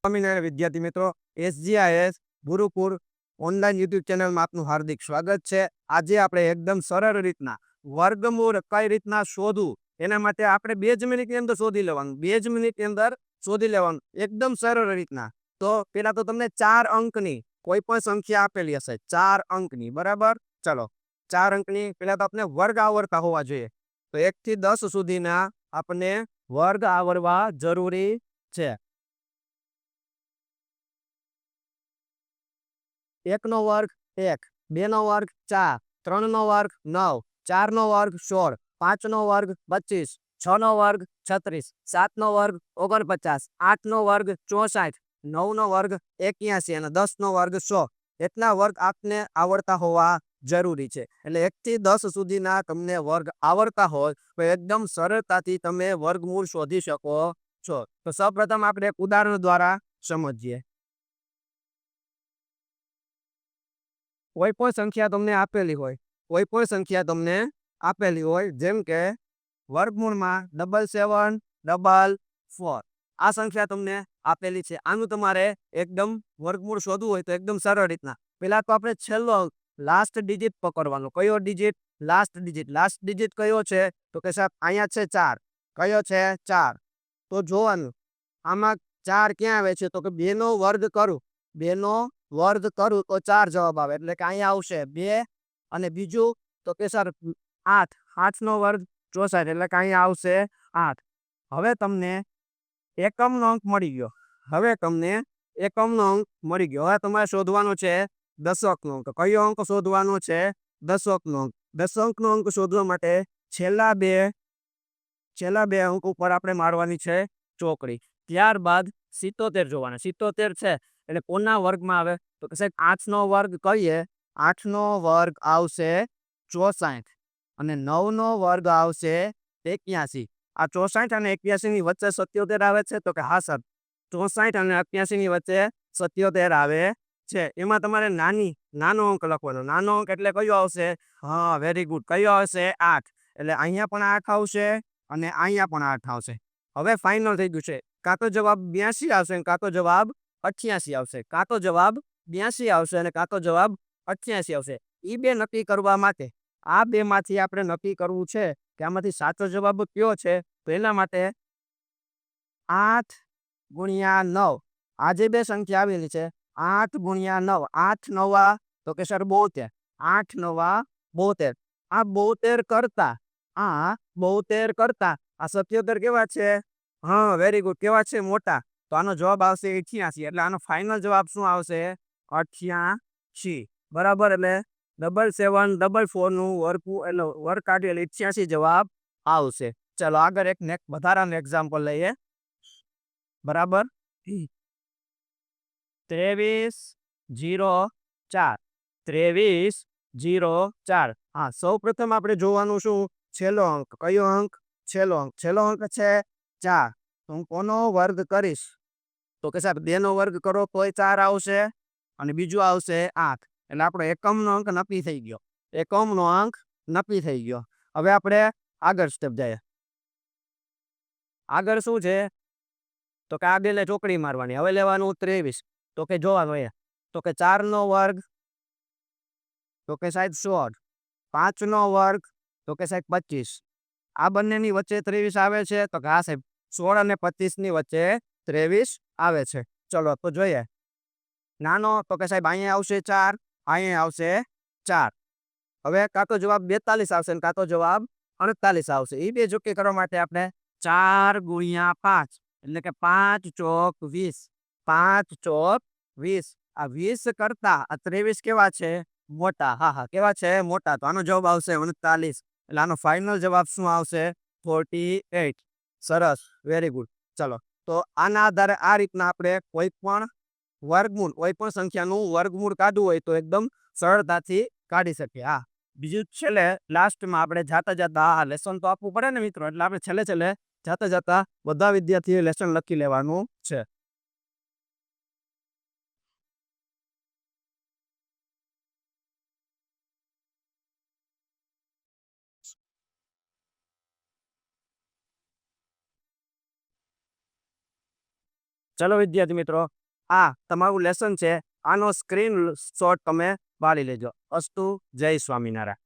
સ્વામિનારાયણ વિદ્યાર્થી મિત્રો, SGIS ગુરુકુળ online YouTube ચેનલમાં આપનું હાર્દિક સ્વાગત છે. આજે આપણે એકદમ સરળ રીતના વર્ગમૂળ કઈ રીતના શોધવું એના માટે આપણે 2 જ મિનિટની અંદર શોધી લેવાનું. 2 જ મિનિટની અંદર શોધી લેવાનું એકદમ સરળ રીતના. તો પેલા તો તમને 4 અંકની કોઈ પણ સંખ્યા આપેલી હશે 4 અંકની, બરાબર. ચલો 4 અંકની પેલા તો આપણે વર્ગ આવડતા હોવા જોઈએ. તો 1 થી 10 સુધીના આપણે વર્ગ આવડવા જરૂરી છે. 1 નો વર્ગ 1, 2 નો વર્ગ 4, 3 નો વર્ગ 9, 4 નો વર્ગ 16, 5 નો વર્ગ 25, 6 નો વર્ગ 36, 7 નો વર્ગ 49, 8 નો વર્ગ 64, 9 નો વર્ગ 81 અને 10 નો વર્ગ 100. એટલા વર્ગ આપને આવડતા હોવા જરૂરી છે. એટલે 1 થી 10 સુધીના તમને વર્ગ આવડતા હોય તો એકદમ સરળતાથી તમે વર્ગમૂળ શોધી શકો છો. તો સૌપ્રથમ આપણે એક ઉદાહરણ દ્વારા સમજીએ. કોઈ પણ સંખ્યા તમને આપેલી હોય જેમ કે વર્ગમૂળમાં 7744 આ સંખ્યા તમને આપેલી છે. આનું તમારે એકદમ વર્ગમૂળ શોધવું હોય તો એકદમ સરળ રીતના પેલા તો આપણે છેલ્લો લાસ્ટ ડિજિટ પકડવાનો. કયો ડિજિટ? લાસ્ટ ડિજિટ કયો છે? તો કે સાહેબ અહીંયા છે 4. કયો છે? 4. તો જોવાનું આમાં 4 ક્યાં આવે છે? તો કે 2 નો વર્ગ કરું 2 નો વર્ગ કરું તો 4 જવાબ આવે. એટલે કે અહીંયા આવશે 2 અને બીજું તો કે સર 8. 8 નો વર્ગ 64 એટલે કે અહીંયા આવશે 8. હવે તમને એકમનો અંક મળી ગયો. હવે તમારે શોધવાનો છે દશકનો અંક. કયો અંક શોધવાનો છે? દશકનો અંક. દશકનો અંક શોધવા માટે છેલ્લા બે અંક ઉપર આપણે મારવાની છે ચોકડી. ત્યારબાદ 77 જોવાના. 77 છે એટલે કોના વર્ગમાં આવે? તો કે સાહેબ 8 નો વર્ગ કરીએ 8 નો વર્ગ આવશે 64 અને 9 નો વર્ગ આવશે 81. આ 64 અને 81 ની વચ્ચે 77 આવે છે? તો કે હા સર 64 અને 81 ની વચ્ચે 77 આવે છે. એમાં તમારે નાનો અંક લખવાનો. નાનો અંક એટલે કયો આવશે? હા, વેરી ગુડ. કયો આવશે? 8. એટલે અહીંયા પણ 8 આવશે અને અહીંયા પણ 8 આવશે. હવે ફાઇનલ થઈ ગયું છે. કાં તો જવાબ 82 આવશે અને કાં તો જવાબ 88 આવશે. કાં તો જવાબ 82 આવશે અને કાં તો જવાબ 88 આવશે. એ બે નક્કી કરવા માટે આ બે માંથી આપણે નક્કી કરવું છે કે આમાંથી સાચો જવાબ કયો છે. તો એના માટે 8 ગુણ્યા 9 આ જે બે સંખ્યા આવેલી છે 8 ગુણ્યા 9 8 નવા તો કે સર 72. 8 નવા 72. આ 72 કરતા આ 77 કેવા છે? હા, વેરી ગુડ. કેવા છે? મોટા. તો આનો જવાબ આવશે 88. એટલે આનો ફાઇનલ જવાબ શું આવશે? 88. બરાબર. એટલે 7744 નું વર્ગ કાઢી એટલે 88 જવાબ આવશે. ચલો આગળ એક વધારાનું એક્ઝામ્પલ લઈએ. બરાબર. 2304. 2304. હા, સૌ પ્રથમ આપણે જોવાનું શું? છેલ્લો અંક. કયો અંક? છેલ્લો અંક. છેલ્લો અંક છે 4. તો હું કોનો વર્ગ કરીશ? તો કે સાહેબ 2 નો વર્ગ કરો તોય 4 આવશે અને બીજું આવશે 8. એટલે આપણો એકમનો અંક નક્કી થઈ ગયો. હવે આપણે આગળ સ્ટેપ જઈએ. આગળ શું છે? તો કે આ બેને ચોકડી મારવાની. હવે લેવાનું 23. તો કે જોવાનું એ તો કે 4 નો વર્ગ તો કે સાહેબ 16. 5 નો વર્ગ તો કે સાહેબ 25. આ બંનેની વચ્ચે 23 આવે છે? તો કે હા સાહેબ 16 અને 25 ની વચ્ચે 23 આવે છે. ચલો તો જોઈએ. નાનો તો કે સાહેબ અહીંયા આવશે 4, અહીંયા આવશે 4. હવે કાં તો જવાબ 42 આવશે ને કાં તો જવાબ 48 આવશે. એ બે જોકી કરવા માટે આપણે 4 ગુણ્યા 5 એટલે કે 5 ચોક 20. 5 ચોક 20. આ 20 કરતા આ 23 કેવા છે? મોટા. હા, કેવા છે? મોટા. તો આનો જવાબ આવશે 39. એટલે આનો ફાઇનલ જવાબ શું આવશે? 48. સરસ, વેરી ગુડ. ચલો તો આના આધારે આ રીતના આપણે કોઈ પણ સંખ્યાનું વર્ગમૂળ કાઢવું હોય તો એકદમ સરળતાથી કાઢી શકીએ. હા, બીજું છેલ્લે લાસ્ટમાં આપણે જાતા લેસન તો આપવું પડે ને મિત્રો. એટલે આપણે છેલ્લે જાતા બધા વિદ્યાર્થીઓ લેસન લખી લેવાનું છે. ચલો વિદ્યાર્થી મિત્રો, આ તમારું લેસન છે. આનો સ્ક્રીનશોટ તમે પાડી લેજો. અસ્તુ. જય સ્વામિનારાયણ.